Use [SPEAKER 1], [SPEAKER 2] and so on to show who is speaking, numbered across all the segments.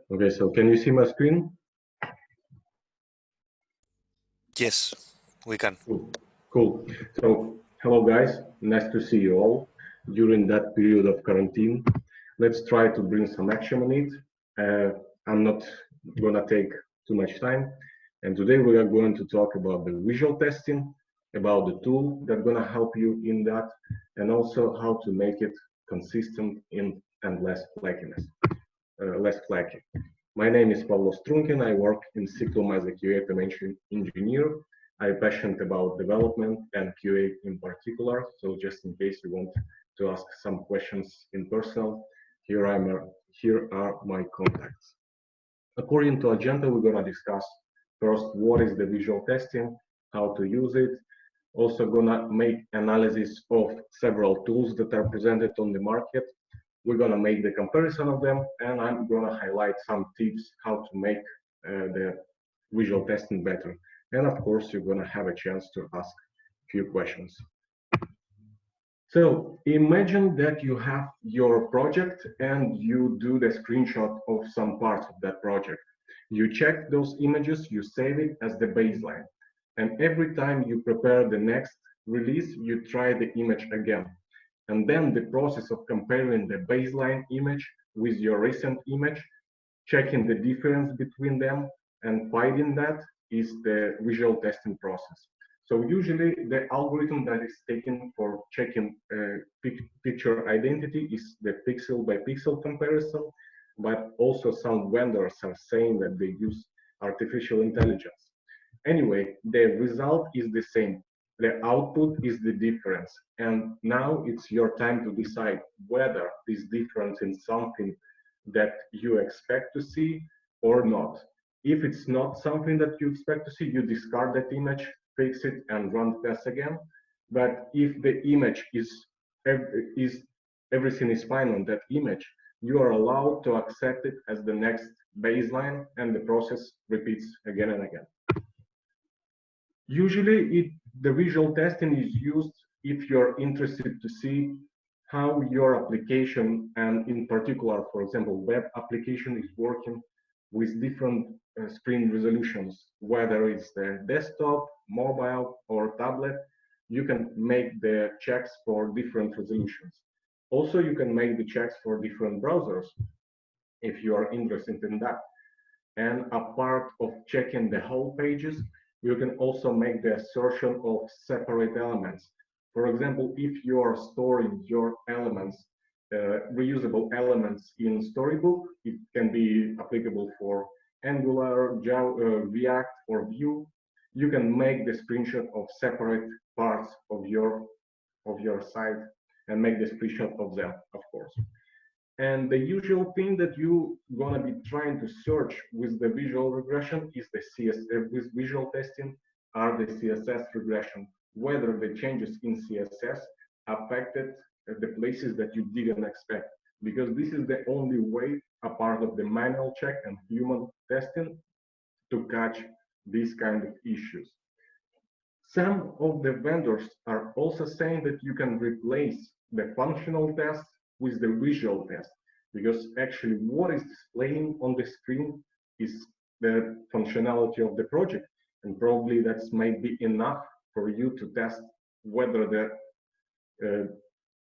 [SPEAKER 1] Okay, so can you see my screen?
[SPEAKER 2] Yes, we can.
[SPEAKER 1] Cool. Cool. So, hello guys, nice to see you all during that period of quarantine. Let's try to bring some action on it. I'm not gonna take too much time. And today we are going to talk about the visual testing, about the tool that's gonna help you in that, and also how to make it consistent and less flakiness, less flaky. My name is Pavlo Strunkin. I work in Signum as a QA automation engineer. I'm passionate about development and QA in particular. So just in case you want to ask some questions in person, here are my contacts. According to agenda, we're gonna discuss first what is the visual testing, how to use it. Also gonna make analysis of several tools that are presented on the market. We're gonna make the comparison of them, and I'm gonna highlight some tips how to make the visual testing better. And of course, you're gonna have a chance to ask a few questions. So imagine that you have your project and you do the screenshot of some parts of that project. You check those images, you save it as the baseline. And every time you prepare the next release, you try the image again. And then the process of comparing the baseline image with your recent image, checking the difference between them and finding that is the visual testing process. So usually the algorithm that is taken for checking picture identity is the pixel by pixel comparison, but also some vendors are saying that they use artificial intelligence. Anyway, the result is the same. The output is the difference. And now it's your time to decide whether this difference is something that you expect to see or not. If it's not something that you expect to see, you discard that image, fix it, and run the test again. But if the image is everything is fine on that image, you are allowed to accept it as the next baseline, and the process repeats again and again. Usually, the visual testing is used if you're interested to see how your application, and in particular, for example, web application is working with different screen resolutions, whether it's the desktop, mobile, or tablet. You can make the checks for different resolutions. Also, you can make the checks for different browsers if you are interested in that. And a part of checking the whole pages, you can also make the assertion of separate elements. For example, if you are storing your elements, reusable elements in Storybook, it can be applicable for Angular, Java, React, or Vue. You can make the screenshot of separate parts of your site and make the screenshot of them, of course. And the usual thing that you're gonna be trying to search with the visual regression is the CSS, with visual testing are the CSS regression, whether the changes in CSS affected the places that you didn't expect. Because this is the only way, a part of the manual check and human testing, to catch these kind of issues. Some of the vendors are also saying that you can replace the functional test with the visual test, because actually what is displaying on the screen is the functionality of the project, and probably that's might be enough for you to test whether uh,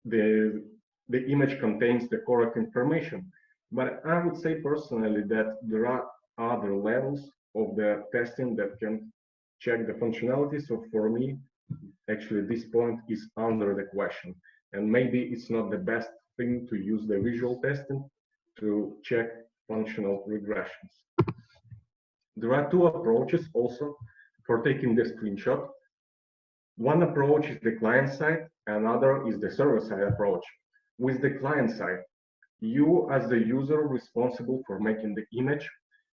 [SPEAKER 1] the the image contains the correct information. But I would say personally that there are other levels of the testing that can check the functionality. So for me, actually this point is under the question. And maybe it's not the best thing to use the visual testing to check functional regressions. There are two approaches also for taking the screenshot. One approach is the client side, another is the server side approach. With the client side, you as the user responsible for making the image,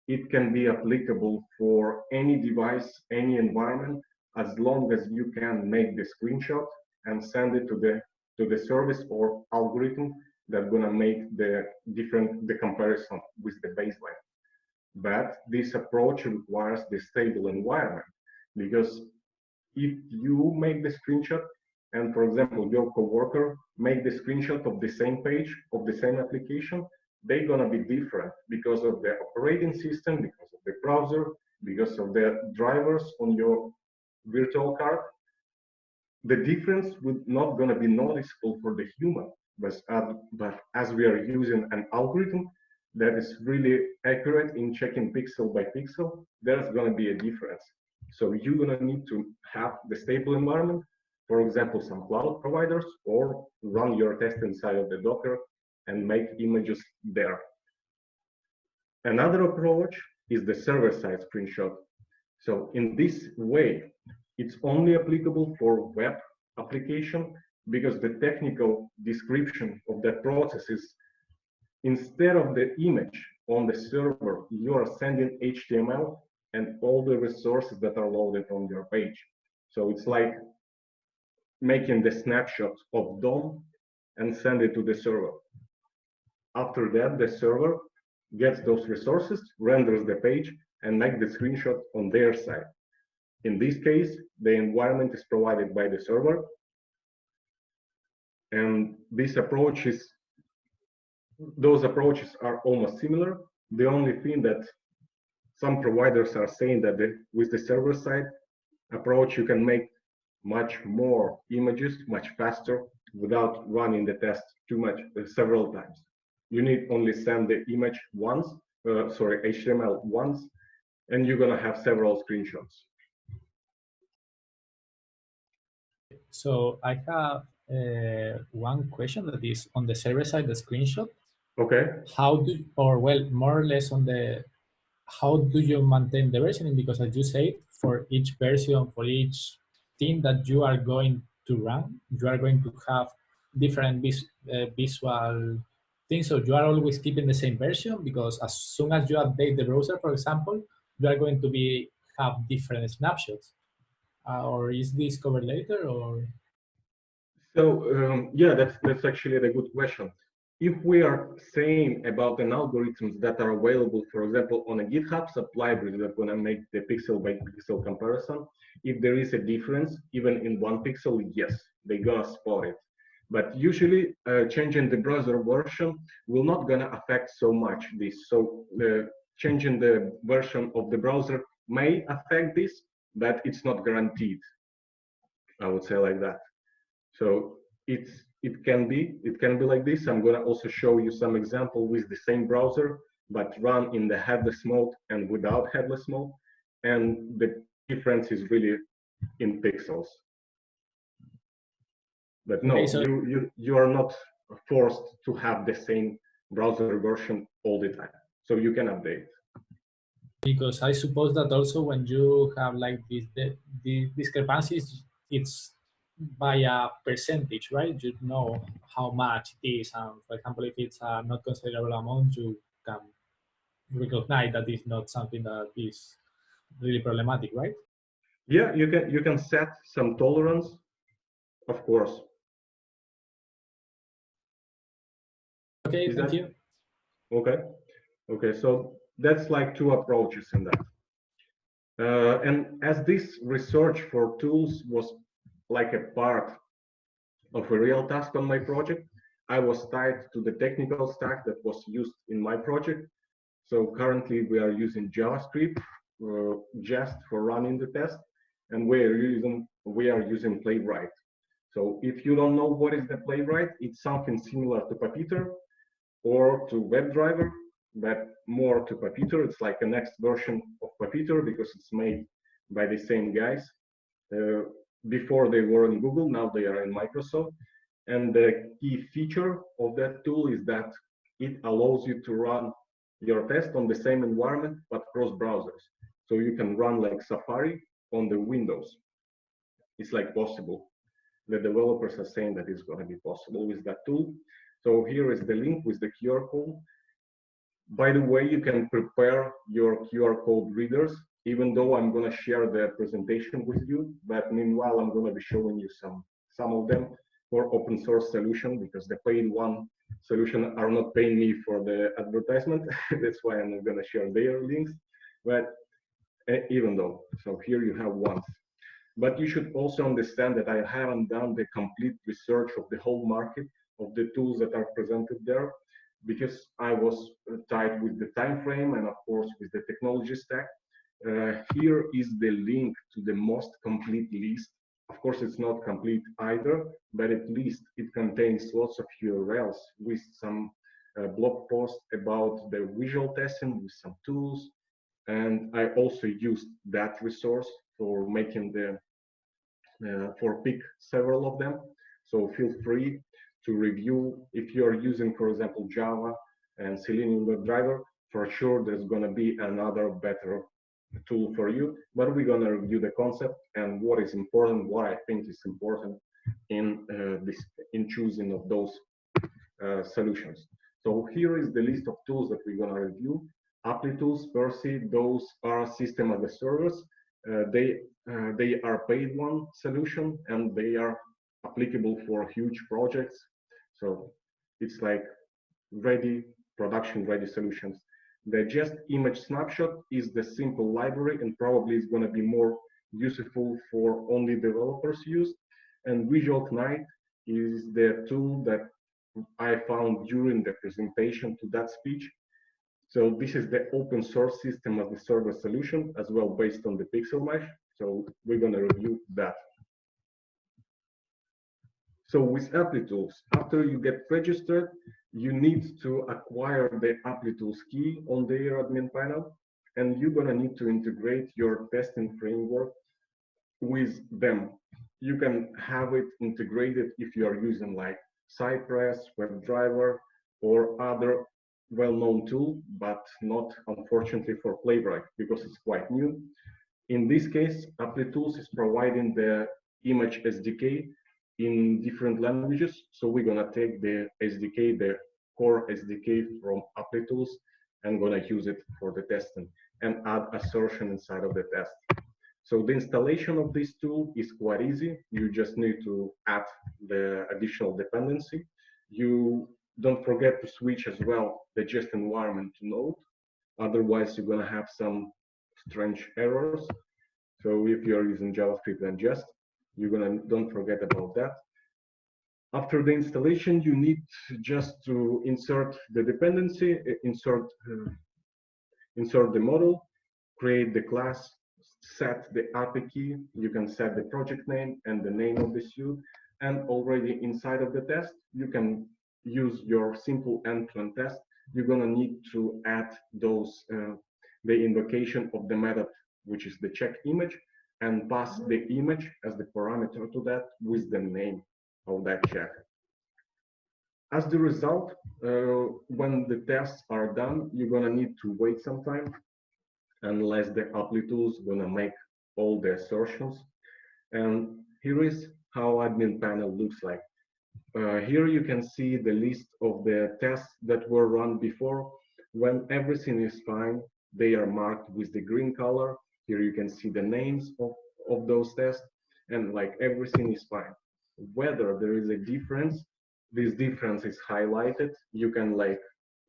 [SPEAKER 1] it can be applicable for any device, any environment, as long as you can make the screenshot and send it to the service or algorithm that's gonna make the comparison with the baseline. But this approach requires the stable environment, because if you make the screenshot and, for example, your coworker make the screenshot of the same page of the same application, they're gonna be different because of the operating system, because of the browser, because of the drivers on your virtual card. The difference would not gonna be noticeable for the human, but as we are using an algorithm that is really accurate in checking pixel by pixel, there's gonna be a difference. So you're gonna need to have the stable environment, for example, some cloud providers, or run your test inside of the Docker and make images there. Another approach is the server-side screenshot. So in this way, it's only applicable for web application because the technical description of that process is, instead of the image on the server, you are sending HTML and all the resources that are loaded on your page. So it's like making the snapshot of DOM and send it to the server. After that, the server gets those resources, renders the page, and makes the screenshot on their side. In this case, the environment is provided by the server. And those approaches are almost similar. The only thing that some providers are saying that with the server side approach, you can make much more images much faster without running the test several times. You need only send the image once, HTML once, and you're gonna have several screenshots.
[SPEAKER 3] So I have one question that is on the server side, the screenshot.
[SPEAKER 1] Okay.
[SPEAKER 3] More or less on how do you maintain the versioning? Because as you say, for each version, for each thing that you are going to run, you are going to have different visual things. So you are always keeping the same version, because as soon as you update the browser, for example, you are going to have different snapshots. Or is this covered later? Or
[SPEAKER 1] so yeah, that's actually a good question. If we are saying about an algorithms that are available, for example, on a GitHub sublibrary that's going to make the pixel by pixel comparison, if there is a difference, even in one pixel, yes, they're going to spot it. But usually changing the browser version will not going to affect so much this. So changing the version of the browser may affect this, but it's not guaranteed. I would say like that. So it can be like this. I'm going to also show you some example with the same browser, but run in the headless mode and without headless mode. And the difference is really in pixels. But no, okay, so you are not forced to have the same browser version all the time. So you can update.
[SPEAKER 3] Because I suppose that also when you have like these discrepancies, it's by a percentage, right? You know how much it is, and for example, if it's a not considerable amount, you can recognize that it's not something that is really problematic, right?
[SPEAKER 1] Yeah, you can set some tolerance, of course.
[SPEAKER 3] Okay, thank you.
[SPEAKER 1] Okay, so that's like two approaches in that. And as this research for tools was like a part of a real task on my project, I was tied to the technical stack that was used in my project. So currently we are using JavaScript, Jest for running the test, and we are using Playwright. So if you don't know what is the Playwright, it's something similar to Puppeteer or to WebDriver, but more to Puppeteer. It's like a next version of Puppeteer because it's made by the same guys. Before they were in Google, now they are in Microsoft. And the key feature of that tool is that it allows you to run your test on the same environment, but cross browsers. So you can run like Safari on the Windows. It's like possible. The developers are saying that it's going to be possible with that tool. So here is the link with the QR code. By the way, you can prepare your QR code readers, even though I'm going to share the presentation with you. But meanwhile, I'm going to be showing you some of them for open source solution, because the paid one solution are not paying me for the advertisement. That's why I'm not going to share their links. But even though, so here you have one. But you should also understand that I haven't done the complete research of the whole market of the tools that are presented there. because I was tied with the time frame and of course with the technology stack. Here is the link to the most complete list. Of course, it's not complete either, but at least it contains lots of URLs with some blog posts about the visual testing with some tools. And I also used that resource for making the for pick several of them. So feel free to review if you're using, for example, Java and Selenium WebDriver. For sure, there's going to be another better tool for you. But we're going to review the concept and what is important, what I think is important in choosing of those solutions. So here is the list of tools that we're going to review. ApplyTools, per se, those are system as a service. They are paid one solution and they are applicable for huge projects. So it's like ready, production ready solutions. The jest-image-snapshot is the simple library and probably is going to be more useful for only developers use. And Visual Knight is the tool that I found during the presentation to that speech. So this is the open source system as a service solution as well based on the pixel mesh. So we're going to review that. So with ApplyTools, after you get registered, you need to acquire the ApplyTools key on their admin panel, and you're going to need to integrate your testing framework with them. You can have it integrated if you are using like Cypress, WebDriver, or other well-known tool, but not unfortunately for Playwright because it's quite new. In this case, ApplyTools is providing the image SDK in different languages. So we're gonna take the SDK, the core SDK from ApplyTools, and gonna use it for the testing and add assertion inside of the test. So the installation of this tool is quite easy. You just need to add the additional dependency. You don't forget to switch as well the jest environment to Node. Otherwise, you're gonna have some strange errors. So if you're using JavaScript and Jest, don't forget about that. After the installation, you need just to insert the dependency, insert the model, create the class, set the API key. You can set the project name and the name of the suite. And already inside of the test, you can use your simple end-to-end test. You're gonna need to add those the invocation of the method, which is the check image, and pass the image as the parameter to that with the name of that check. As the result, when the tests are done, you're gonna need to wait some time unless the ApplyTools gonna make all the assertions. And here is how admin panel looks like. Here you can see the list of the tests that were run before. When everything is fine, they are marked with the green color. Here you can see the names of those tests, and like everything is fine. Whether there is a difference, this difference is highlighted. You can like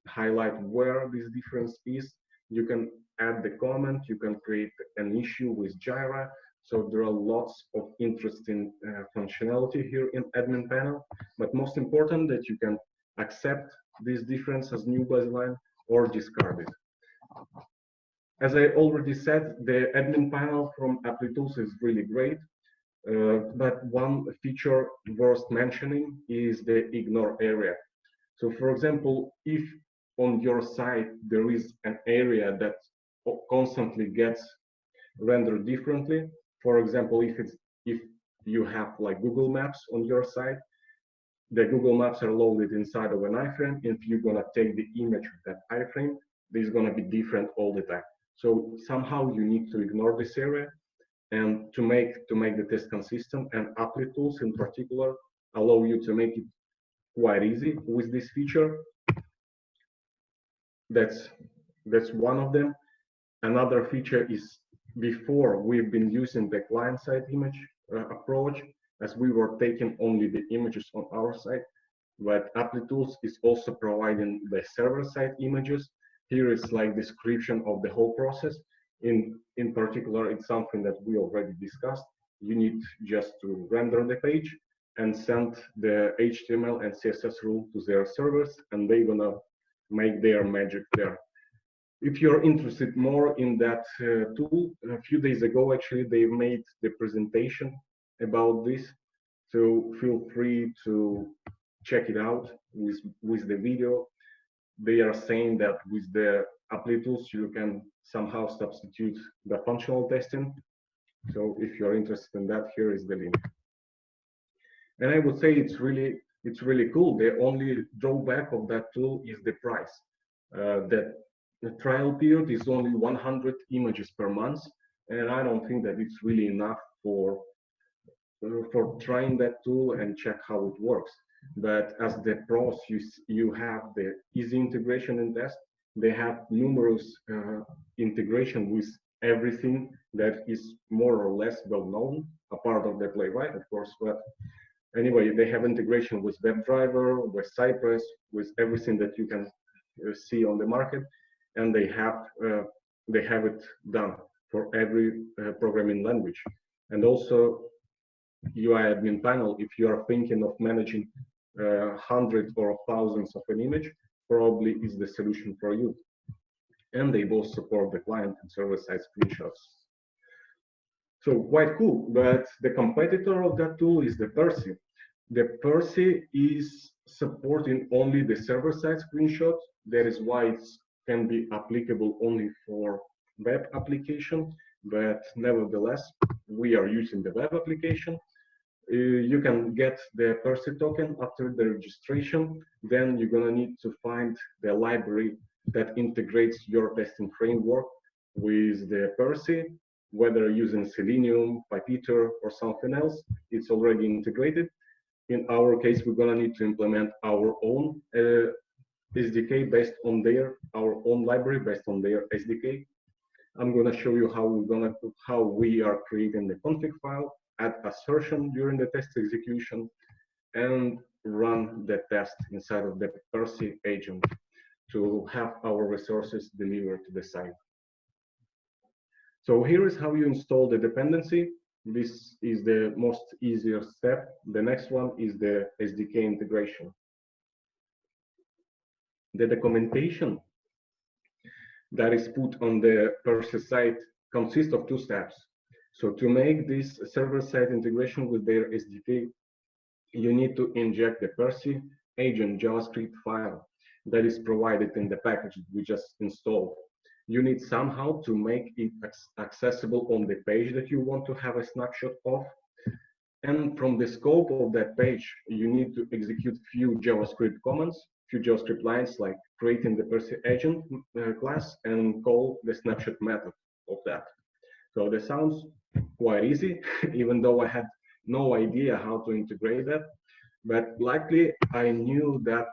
[SPEAKER 1] highlight where this difference is. You can add the comment. You can create an issue with Jira. So there are lots of interesting functionality here in admin panel. But most important that you can accept this difference as new baseline or discard it. As I already said, the admin panel from ApplyTools is really great. But one feature worth mentioning is the ignore area. So for example, if on your site there is an area that constantly gets rendered differently, for example, if you have like Google Maps on your site, the Google Maps are loaded inside of an iframe. If you're gonna take the image of that iframe, this is gonna be different all the time. So somehow you need to ignore this area, and to make the test consistent. And ApplyTools in particular allow you to make it quite easy with this feature. That's one of them. Another feature is before we've been using the client-side image approach, as we were taking only the images on our side, but ApplyTools is also providing the server-side images. Here is like description of the whole process. In particular, it's something that we already discussed. You need just to render the page and send the HTML and CSS rule to their servers, and they're gonna make their magic there. If you're interested more in that tool, a few days ago, actually, they made the presentation about this. So feel free to check it out with the video. They are saying that with the apply tools, you can somehow substitute the functional testing. So if you're interested in that, here is the link. And I would say it's really cool. The only drawback of that tool is the price. The trial period is only 100 images per month, and I don't think that it's really enough for trying that tool and check how it works. But as the pros, you have the easy integration and test. They have numerous integration with everything that is more or less well known, a part of the Playwright, of course. But anyway, they have integration with WebDriver, with Cypress, with everything that you can see on the market, and they have it done for every programming language. And also UI admin panel, if you are thinking of managing hundreds or thousands of an image, probably is the solution for you. And they both support the client and server-side screenshots. So quite cool, but the competitor of that tool is the Percy. The Percy is supporting only the server-side screenshot. That is why it can be applicable only for web application, but nevertheless, we are using the web application. You can get the Percy token after the registration. Then you're gonna need to find the library that integrates your testing framework with the Percy, whether using Selenium, Puppeteer, or something else. It's already integrated. In our case, we're gonna need to implement our own SDK based on our own library based on their SDK. I'm gonna show you how we are creating the config file, add assertion during the test execution, and run the test inside of the Percy agent to have our resources delivered to the site. So here is how you install the dependency. This is the most easier step. The next one is the SDK integration. The documentation that is put on the Percy site consists of two steps. So to make this server-side integration with their SDK, you need to inject the Percy agent JavaScript file that is provided in the package we just installed. You need somehow to make it accessible on the page that you want to have a snapshot of. And from the scope of that page, you need to execute few JavaScript commands, few JavaScript lines, like creating the Percy agent class and call the snapshot method of that. So that sounds quite easy, even though I had no idea how to integrate that. But luckily, I knew that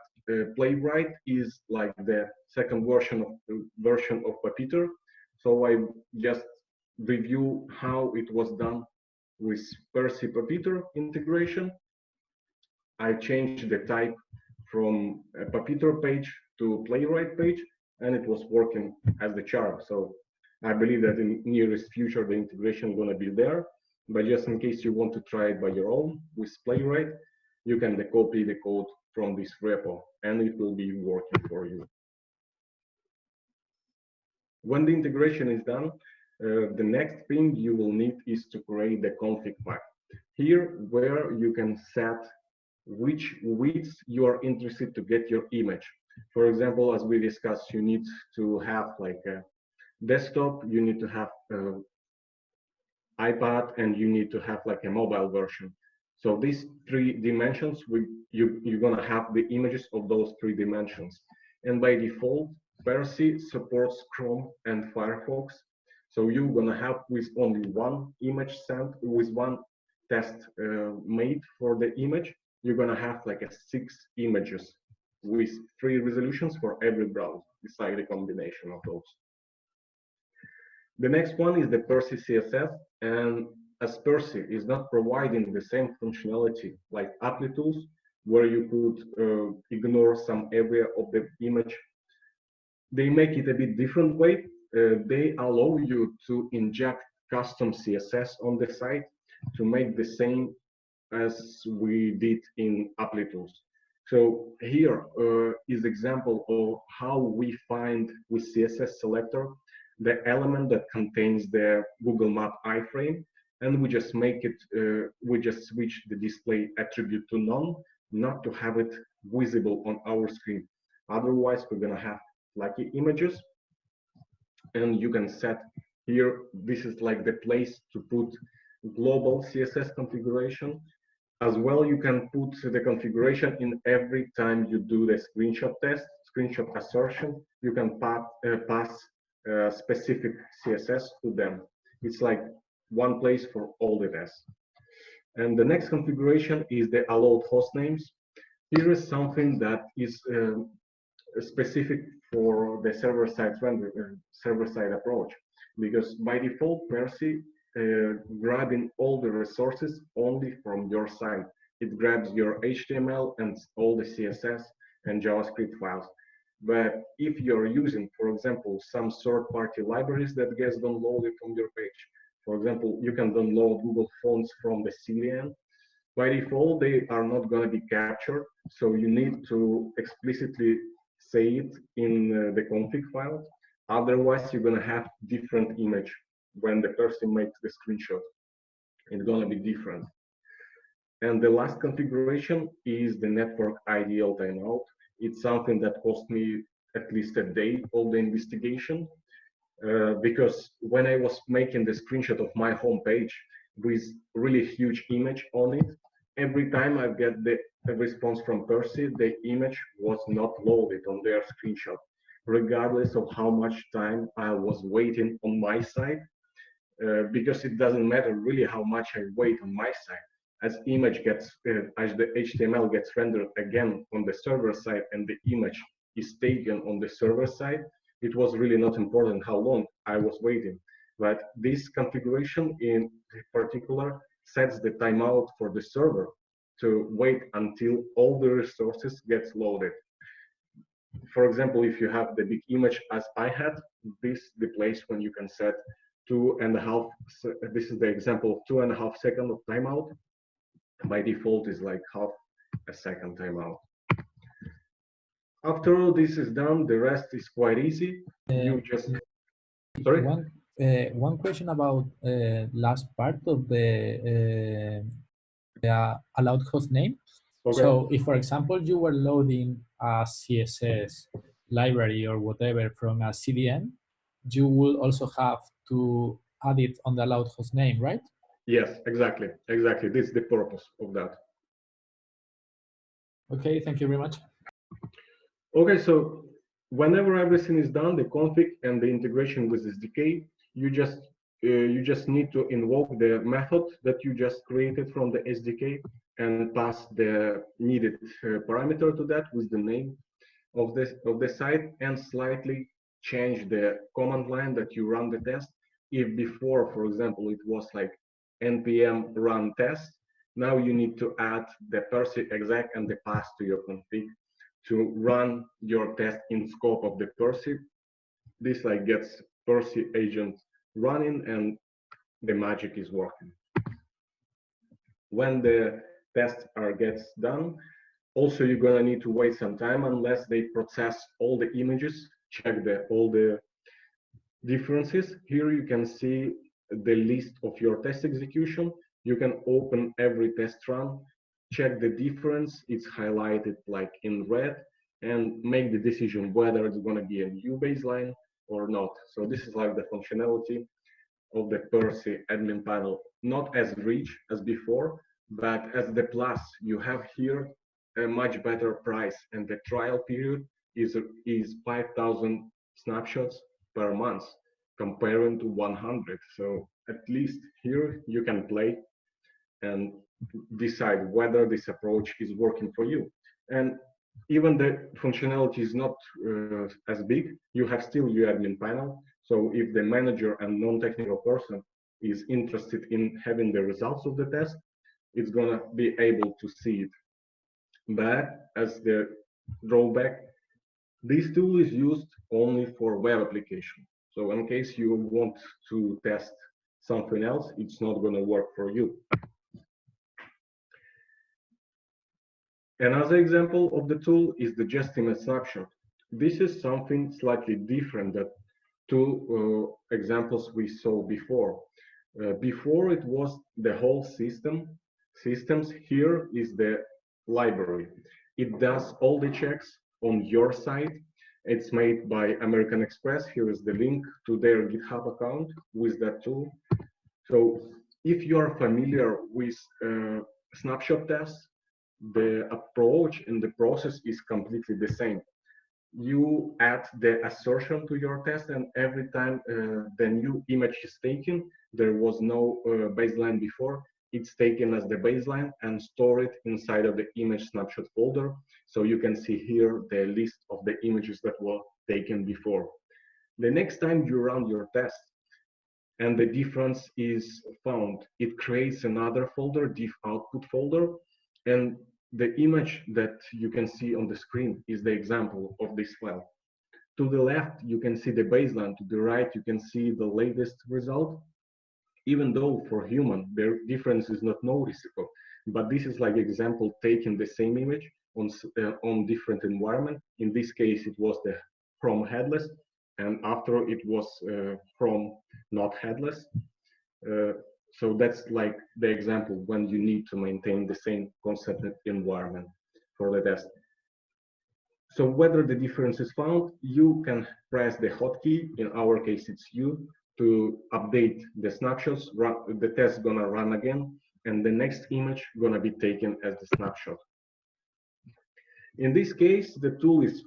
[SPEAKER 1] Playwright is like the second version of Puppeteer. So I just review how it was done with Percy Puppeteer integration. I changed the type from a Puppeteer page to Playwright page, and it was working as the charm. So I believe that in nearest future, the integration is going to be there. But just in case you want to try it by your own with Playwright, you can copy the code from this repo, and it will be working for you. When the integration is done, the next thing you will need is to create the config file. Here, where you can set which width you are interested to get your image. For example, as we discussed, you need to have like a desktop, you need to have iPad, and you need to have like a mobile version. So these three dimensions, you're gonna have the images of those three dimensions. And by default, Percy supports Chrome and Firefox. So you're gonna have with only one image sent, with one test made for the image, you're gonna have like 6 images with 3 resolutions for every browser, beside the combination of those. The next one is the Percy CSS, and as Percy is not providing the same functionality like Apply tools, where you could ignore some area of the image, they make it a bit different way. They allow you to inject custom CSS on the site to make the same as we did in Apply tools. So here is example of how we find with CSS selector the element that contains the Google Map iframe, and we just make it, we just switch the display attribute to none, not to have it visible on our screen. Otherwise, we're gonna have flaky images, and you can set here, this is like the place to put global CSS configuration. As well, you can put the configuration in every time you do the screenshot test, screenshot assertion. You can pass specific CSS to them. It's like one place for all the tests. And the next configuration is the allowed host names. Here is something that is specific for the server-side server-side approach, because by default, Percy grabbing all the resources only from your site. It grabs your HTML and all the CSS and JavaScript files. But if you're using, for example, some third-party libraries that gets downloaded from your page, for example, you can download Google Fonts from the CDN. By default, they are not going to be captured, so you need to explicitly say it in the config file. Otherwise, you're going to have different image when the person makes the screenshot. It's going to be different. And the last configuration is the network ideal timeout. It's something that cost me at least a day of the investigation, because when I was making the screenshot of my homepage with really huge image on it, every time I get the response from Percy, the image was not loaded on their screenshot, regardless of how much time I was waiting on my side, because it doesn't matter really how much I wait on my side. As image gets, as the HTML gets rendered again on the server side and the image is taken on the server side, it was really not important how long I was waiting. But this configuration in particular sets the timeout for the server to wait until all the resources gets loaded. For example, if you have the big image as I had, this is the place when you can set 2.5, this is the example of 2.5 seconds of timeout. By default is like half a second timeout. After all this is done, the rest is quite easy. You just, sorry?
[SPEAKER 3] One question about last part of the allowed host name. Okay. So if, for example, you were loading a CSS library or whatever from a CDN, you will also have to add it on the allowed host name, right?
[SPEAKER 1] Yes, exactly. Exactly. This is the purpose of that.
[SPEAKER 3] Okay, thank you very much.
[SPEAKER 1] Okay, so whenever everything is done, the config and the integration with SDK, you just need to invoke the method that you just created from the SDK and pass the needed parameter to that with the name of the site, and slightly change the command line that you run the test. If before, for example, it was like npm run test, now you need to add the Percy exec and the pass to your config to run your test in scope of the Percy. This like gets Percy agent running and the magic is working. When the test gets done, also you're gonna need to wait some time unless they process all the images, check all the differences. Here you can see the list of your test execution. You can open every test run, check the difference, it's highlighted like in red, and make the decision whether it's going to be a new baseline or not. So this is like the functionality of the Percy admin panel, not as rich as before, but as the plus, you have here a much better price, and the trial period is 5,000 snapshots per month comparing to 100. So at least here you can play and decide whether this approach is working for you. And even the functionality is not as big, you have still your admin panel. So if the manager and non-technical person is interested in having the results of the test, it's gonna be able to see it. But as the drawback, this tool is used only for web application. So in case you want to test something else, it's not gonna work for you. Another example of the tool is the jest-image-snapshot. This is something slightly different than two examples we saw before. Before it was the whole systems. Here is the library. It does all the checks on your side. It's made by American Express. Here is the link to their GitHub account with that tool. So if you are familiar with snapshot tests, the approach and the process is completely the same. You add the assertion to your test, and every time the new image is taken, there was no baseline before, it's taken as the baseline and store it inside of the image snapshot folder. So you can see here the list of the images that were taken before. The next time you run your test and the difference is found, it creates another folder, diff output folder, and the image that you can see on the screen is the example of this file. To the left, you can see the baseline. To the right, you can see the latest result. Even though for human, the difference is not noticeable, but this is like example taking the same image on different environment. In this case, it was the Chrome headless, and after it was Chrome not headless. So that's like the example when you need to maintain the same consistent environment for the test. So whether the difference is found, you can press the hotkey. In our case, it's U, to update the snapshots. The test gonna run again, and the next image gonna be taken as the snapshot. In this case, the tool is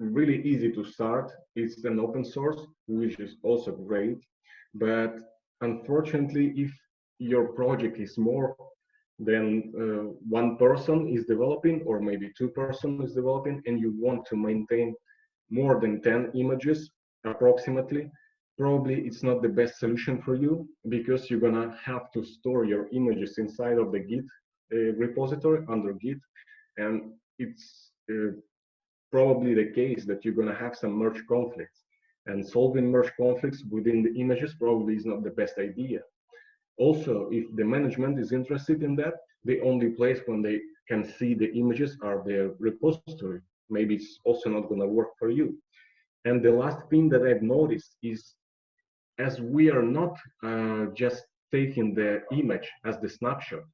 [SPEAKER 1] really easy to start. It's an open source, which is also great. But unfortunately, if your project is more than one person is developing, or maybe two persons is developing, and you want to maintain more than 10 images approximately, probably it's not the best solution for you, because you're gonna have to store your images inside of the Git repository under Git, and it's probably the case that you're gonna have some merge conflicts, and solving merge conflicts within the images probably is not the best idea. Also, if the management is interested in that, the only place when they can see the images are their repository. Maybe it's also not going to work for you. And the last thing that I've noticed is, as we are not just taking the image as the snapshot,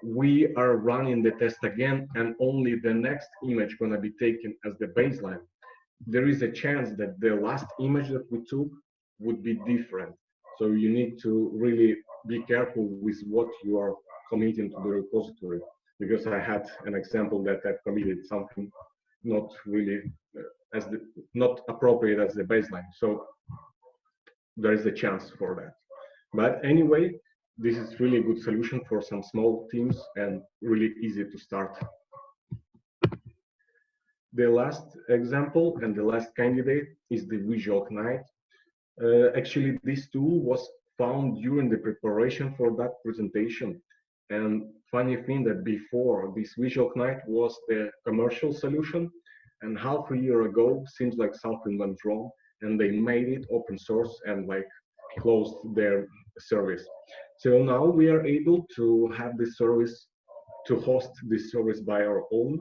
[SPEAKER 1] we are running the test again, and only the next image going to be taken as the baseline. There is a chance that the last image that we took would be different. So you need to really be careful with what you are committing to the repository, because I had an example that I've committed something not really not appropriate as the baseline. So there is a chance for that. But anyway, this is really a good solution for some small teams and really easy to start. The last example and the last candidate is the Visual Knight. Actually, this tool was found during the preparation for that presentation. And funny thing that before, this Visual Knight was the commercial solution, and half a year ago, seems like something went wrong, and they made it open source and like closed their service. So now we are able to have this service, to host this service by our own.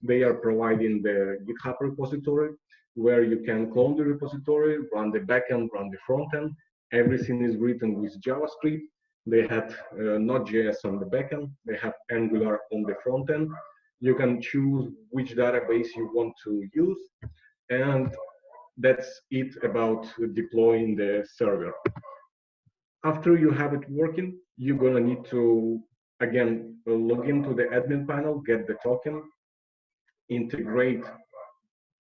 [SPEAKER 1] They are providing the GitHub repository, where you can clone the repository, run the backend, run the frontend. Everything is written with JavaScript. They have Node.js on the backend. They have Angular on the frontend. You can choose which database you want to use, and that's it about deploying the server. After you have it working, you're gonna need to, again, log into the admin panel, get the token, integrate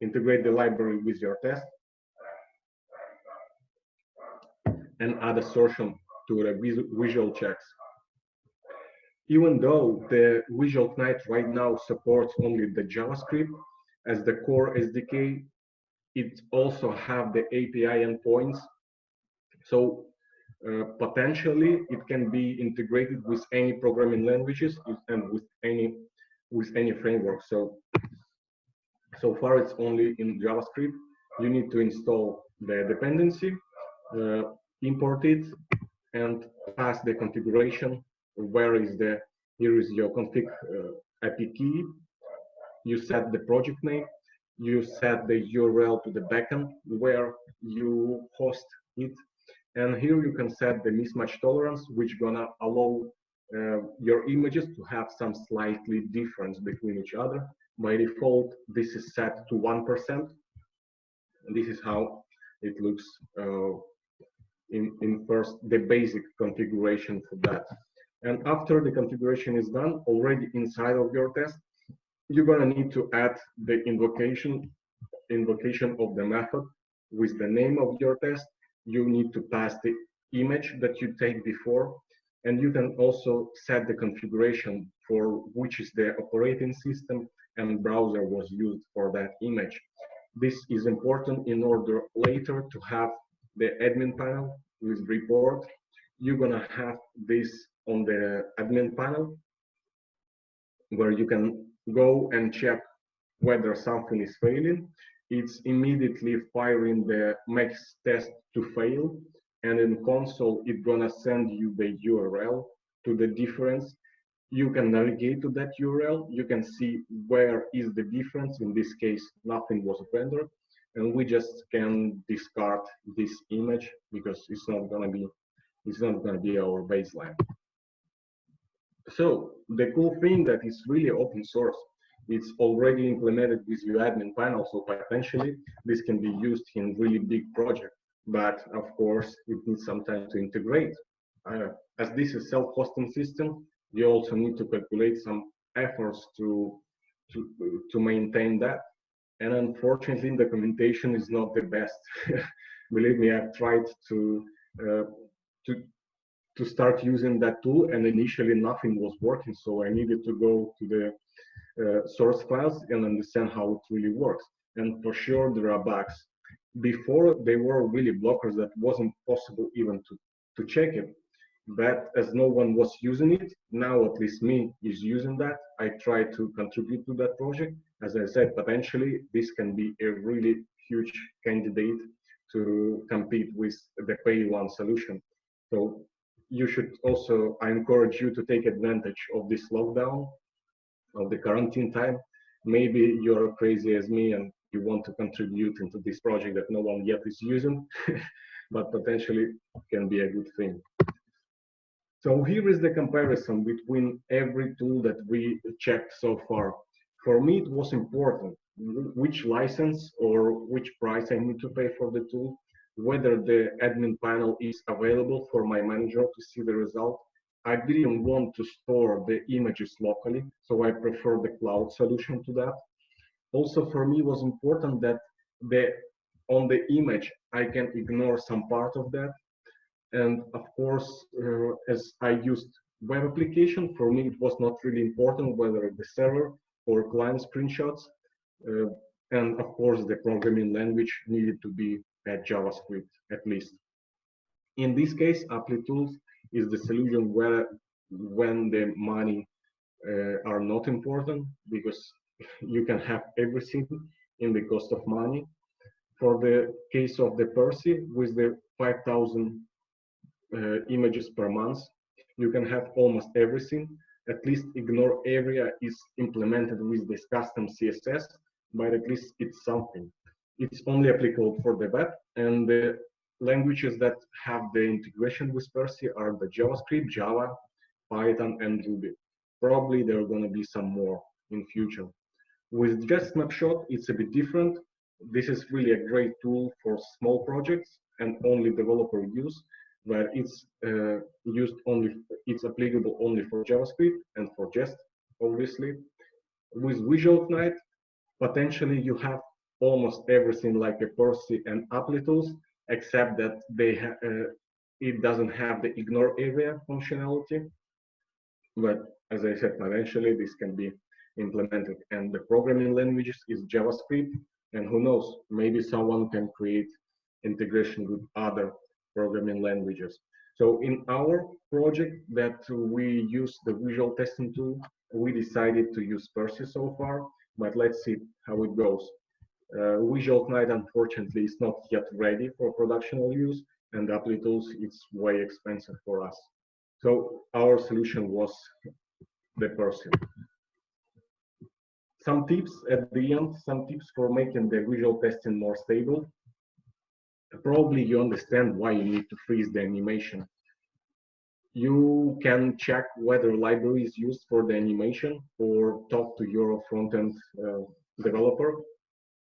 [SPEAKER 1] the library with your test, and add assertion to the visual checks. Even though the Visual Knight right now supports only the JavaScript as the core SDK, it also have the API endpoints. So potentially it can be integrated with any programming languages and with any framework. So far it's only in JavaScript. You need to install the dependency, import it, and pass the configuration. Here is your config API key, you set the project name, you set the URL to the backend where you host it, and here you can set the mismatch tolerance, which gonna allow your images to have some slightly difference between each other. By default, this is set to 1%. And this is how it looks in first, the basic configuration for that. And after the configuration is done, already inside of your test, you're gonna need to add the invocation of the method with the name of your test. You need to pass the image that you take before, and you can also set the configuration for which is the operating system and browser was used for that image. This is important in order later to have the admin panel with report. You're gonna have this on the admin panel where you can go and check whether something is failing. It's immediately firing the max test to fail, and in console it's gonna send you the URL to the difference. You can navigate to that URL, you can see where is the difference. In this case, nothing was rendered, and we just can discard this image because it's not gonna be our baseline. So the cool thing that is really open source, it's already implemented with your admin panel, so potentially this can be used in really big projects. But of course, it needs some time to integrate. As this is self-hosting system, you also need to calculate some efforts to maintain that. And unfortunately, the documentation is not the best. Believe me, I've tried to start using that tool, and initially nothing was working. So I needed to go to the source files and understand how it really works. And for sure, there are bugs. Before, they were really blockers that wasn't possible even to check it. But as no one was using it, now at least me is using that. I try to contribute to that project. As I said, potentially this can be a really huge candidate to compete with the pay-one solution. So you should also, I encourage you to take advantage of this lockdown, of the quarantine time. Maybe you're crazy as me and you want to contribute into this project that no one yet is using, but potentially can be a good thing. So here is the comparison between every tool that we checked so far. For me, it was important which license or which price I need to pay for the tool, whether the admin panel is available for my manager to see the result. I didn't want to store the images locally, so I prefer the cloud solution to that. Also, for me, it was important that on the image, I can ignore some part of that. And of course, as I used web application, for me, it was not really important whether the server or client screenshots. And of course, the programming language needed to be JavaScript at least. In this case, ApplyTools is the solution where when the money are not important, because you can have everything in the cost of money. For the case of the Percy, with the 5,000 images per month, you can have almost everything. At least ignore area is implemented with this custom CSS, but at least it's something. It's only applicable for the web, and the languages that have the integration with Percy are the JavaScript, Java, Python, and Ruby. Probably there are going to be some more in future. With jest-snapshot, it's a bit different. This is really a great tool for small projects and only developer use, where it's it's applicable only for JavaScript and for Jest, obviously. With Visual Knight, potentially you have almost everything like a Percy and ApplyTools, except that it doesn't have the ignore area functionality. But as I said, potentially this can be implemented. And the programming languages is JavaScript, and who knows, maybe someone can create integration with other programming languages. So in our project that we use the visual testing tool, we decided to use Percy so far, but let's see how it goes. Visual Knight, unfortunately, is not yet ready for productional use, and ApplyTools is way expensive for us. So our solution was the Percy. some tips at the end, some tips for making the visual testing more stable. Probably you understand why you need to freeze the animation. You can check whether library is used for the animation or talk to your front-end developer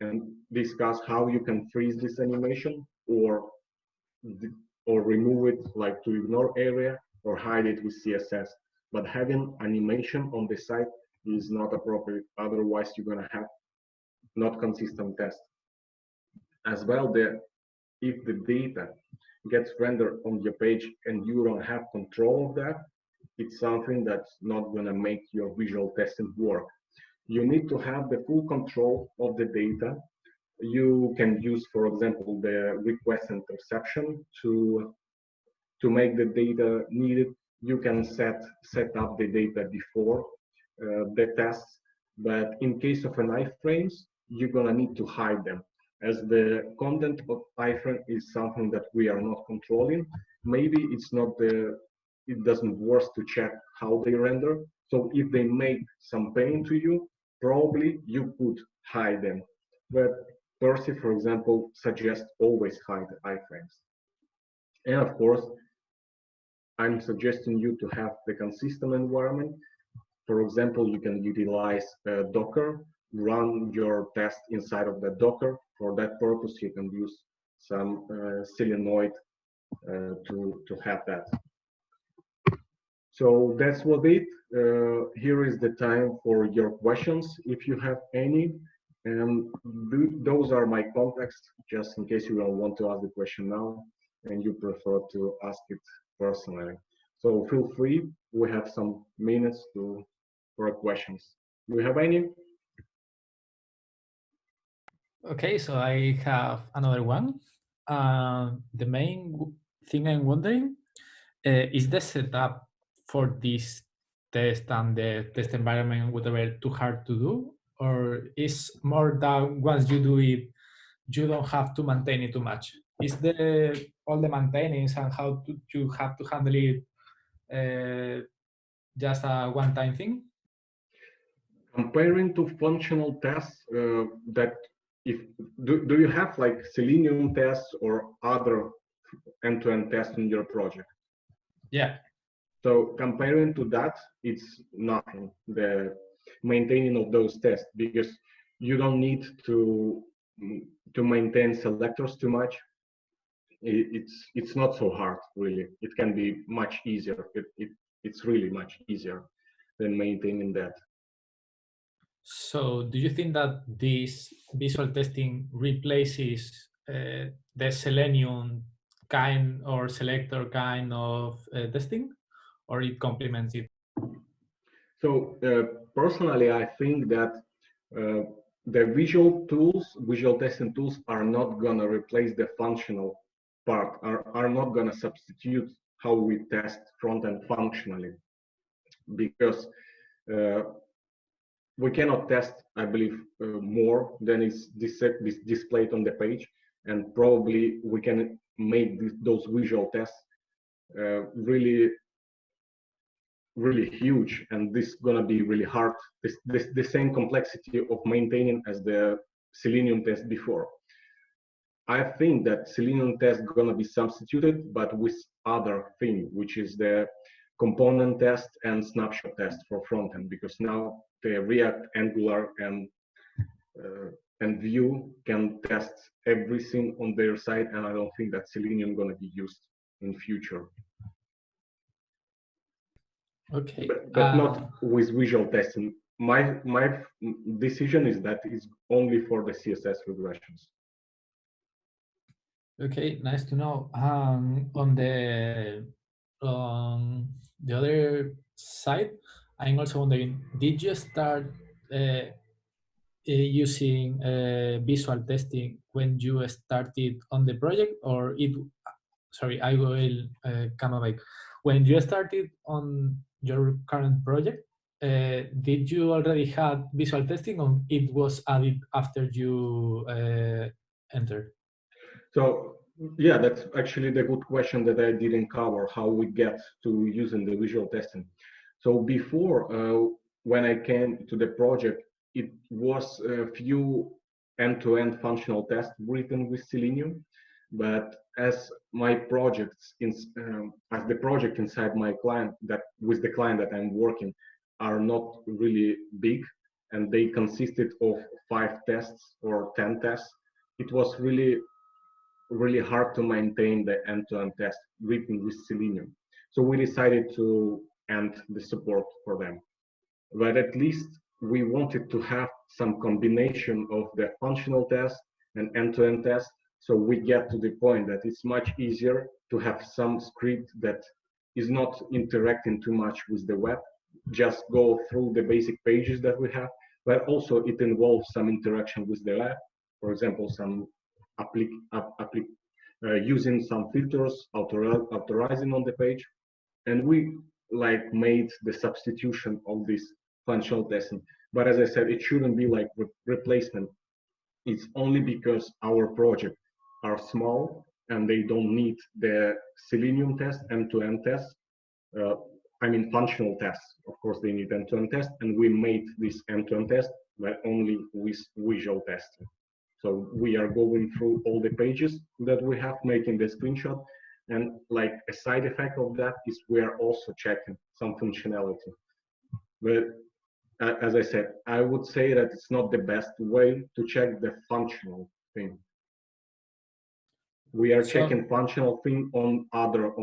[SPEAKER 1] and discuss how you can freeze this animation or remove it, like to ignore area or hide it with CSS. But having animation on the site is not appropriate. Otherwise, you're gonna have not consistent test. As well, if the data gets rendered on your page and you don't have control of that, it's something that's not gonna make your visual testing work. You need to have the full control of the data. You can use, for example, the request interception to make the data needed. You can set up the data before the tests, but in case of an iframes, you're gonna need to hide them, as the content of iframe is something that we are not controlling. Maybe it doesn't work to check how they render. So if they make some pain to you, probably you could hide them. But Percy, for example, suggests always hide the iframes. And of course, I'm suggesting you to have the consistent environment. For example, you can utilize Docker, run your test inside of the Docker. For that purpose, you can use some Selenoid to have that. So that's what it. Here is the time for your questions, if you have any. And those are my contacts, just in case you don't want to ask the question now and you prefer to ask it personally. So feel free. We have some minutes for questions. Do you have any?
[SPEAKER 3] Okay, so I have another one. The main thing I'm wondering is the setup for this test and the test environment, whatever, too hard to do? Or is more that once you do it, you don't have to maintain it too much? Is all the maintenance and how you have to handle it just a one-time thing?
[SPEAKER 1] Comparing to functional tests, do you have like Selenium tests or other end-to-end tests in your project?
[SPEAKER 3] Yeah.
[SPEAKER 1] So comparing to that, it's nothing, the maintaining of those tests, because you don't need to maintain selectors too much. It's not so hard, really. It can be much easier. It's really much easier than maintaining that.
[SPEAKER 3] So do you think that this visual testing replaces the Selenium kind or selector kind of testing, or it complements it?
[SPEAKER 1] So personally, I think that the visual testing tools are not gonna replace the functional part, are not gonna substitute how we test front-end functionally, because we cannot test, I believe, more than is displayed on the page, and probably we can make those visual tests really huge, and this is going to be really hard. The same complexity of maintaining as the Selenium test before. I think that Selenium test is going to be substituted, but with other thing, which is the component test and snapshot test for frontend, because now the React, Angular, and Vue can test everything on their side, and I don't think that Selenium is going to be used in future.
[SPEAKER 3] Okay,
[SPEAKER 1] but not with visual testing. My decision is that it's only for the CSS regressions.
[SPEAKER 3] Okay, nice to know. On the other side, I'm also wondering, did you start using visual testing when you started on the project, or sorry, I will come back. When you started on your current project, did you already have visual testing, or it was added after you entered?
[SPEAKER 1] So yeah, that's actually the good question that I didn't cover, how we get to using the visual testing. So before, when I came to the project, it was a few end-to-end functional tests written with Selenium, but as my projects, as the project inside my client, that with the client that I'm working, are not really big, and they consisted of 5 tests or 10 tests, it was really hard to maintain the end-to-end test written with Selenium. So we decided to end the support for them. But at least we wanted to have some combination of the functional test and end-to-end test. So we get to the point that it's much easier to have some script that is not interacting too much with the web, just go through the basic pages that we have, but also it involves some interaction with the web. For example, some using some filters, authorizing on the page. And we like made the substitution of this functional testing. But as I said, it shouldn't be like replacement. It's only because our projects are small and they don't need the Selenium test, end-to-end test. I mean, functional tests. Of course, they need end-to-end test, and we made this end-to-end test, but only with visual testing. So we are going through all the pages that we have, making the screenshot, and like a side effect of that is we are also checking some functionality. But as I said, I would say that it's not the best way to check the functional thing. We are checking functional thing on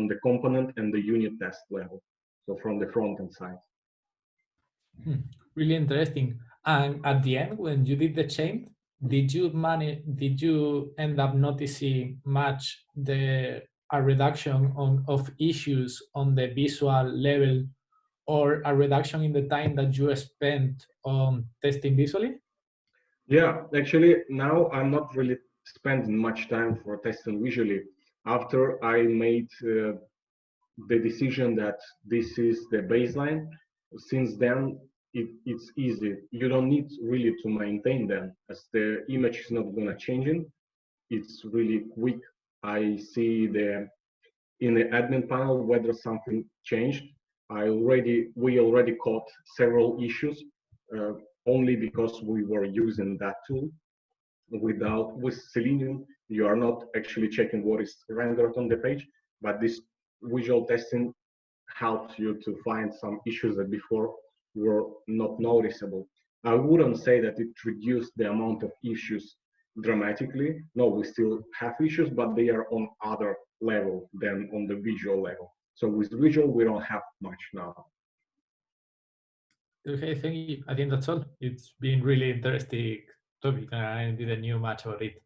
[SPEAKER 1] the component and the unit test level. So from the front-end side.
[SPEAKER 3] Really interesting. And at the end, when you did the change, did you end up noticing much a reduction of issues on the visual level, or a reduction in the time that you spent on testing visually?
[SPEAKER 1] Yeah, actually now I'm not really spending much time for testing visually. After I made the decision that this is the baseline, since then it's easy. You don't need really to maintain them, as the image is not gonna change. It's really quick. I see in the admin panel whether something changed. We already caught several issues only because we were using that tool. With Selenium, you are not actually checking what is rendered on the page, but this visual testing helps you to find some issues that before were not noticeable. I wouldn't say that it reduced the amount of issues dramatically. No, we still have issues, but they are on other level than on the visual level. So with visual, we don't have much now.
[SPEAKER 3] Okay, thank you. I think that's all. It's been really interesting topic, and I didn't know much about it.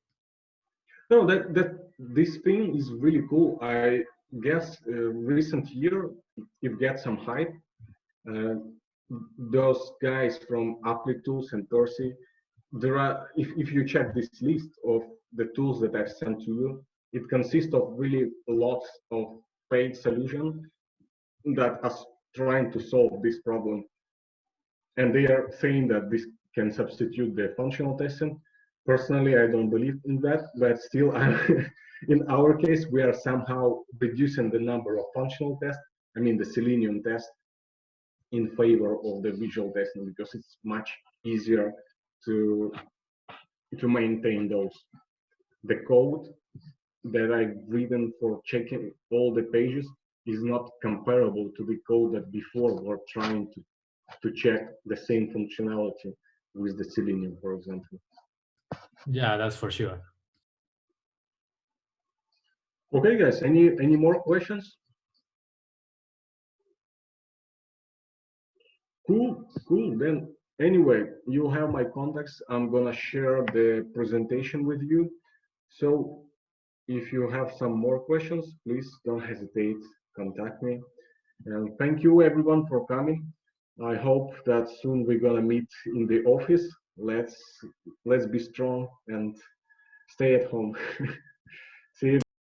[SPEAKER 1] No, this thing is really cool. I guess recent year it gets some hype. Those guys from Tools and Torsi, there are, if you check this list of the tools that I've sent to you, it consists of really lots of paid solutions that are trying to solve this problem. And they are saying that this can substitute the functional testing. Personally, I don't believe in that, but still, in our case, we are somehow reducing the number of functional tests, I mean the Selenium test, in favor of the visual testing, because it's much easier to maintain those. The code that I've written for checking all the pages is not comparable to the code that before were trying to check the same functionality with the Selenium, for example.
[SPEAKER 3] Yeah, that's for sure.
[SPEAKER 1] Okay, guys, any more questions? Cool. Then anyway, you have my contacts. I'm gonna share the presentation with you. So if you have some more questions, please don't hesitate, contact me. And thank you everyone for coming. I hope that soon we're gonna meet in the office. Let's be strong and stay at home.